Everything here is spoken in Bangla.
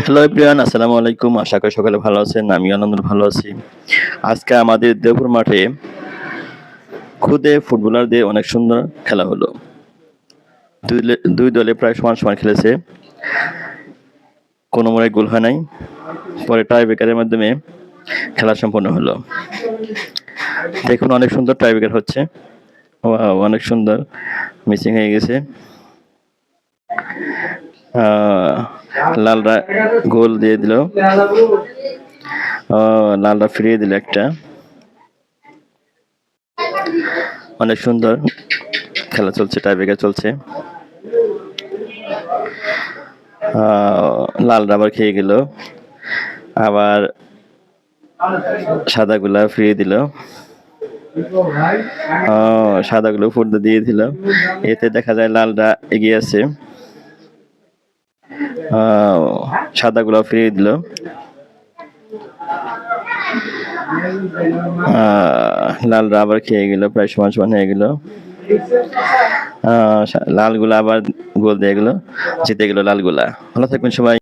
হ্যালো এভরিওয়ান, আসসালামু আলাইকুম। আশা করি সকলে ভালো আছেন। আমিও আলহামদুলিল্লাহ ভালো আছি। আজকে আমাদের দেবপুর মাঠে খুদে ফুটবলারদের অনেক সুন্দর খেলা হলো। দুই দলে প্রায় সমান সমান খেলেছে। কোনো মোড়ে গোল হয় নাই। পরে টাই ব্রেকারের মাধ্যমে খেলা সম্পন্ন হলো। দেখুন, অনেক সুন্দর টাই ব্রেকার হচ্ছে। ওয়াও, অনেক সুন্দর মিসিং হয়ে গেছে। লালরা গোল দিয়ে দিল। লালরা ফিরিয়ে দিল একটা। অনেক সুন্দর খেলা চলছে, টাই ব্রেকার চলছে। লালরা আবার খেয়ে গেল, আবার সাদাগুলা ফিরিয়ে দিল। সাদাগুলো ফুটতে দিয়ে দিল। এতে দেখা যায় লালরা এগিয়ে আছে। সাদাগুলো ফিরিয়ে দিল। লালরা আবার খেয়ে গেল, প্রায় সমান সমান হয়ে গেল। লালগুলা আবার গোল দিয়ে গেল, জিতে গেল লালগুলা। ভালো থাকবেন সবাই।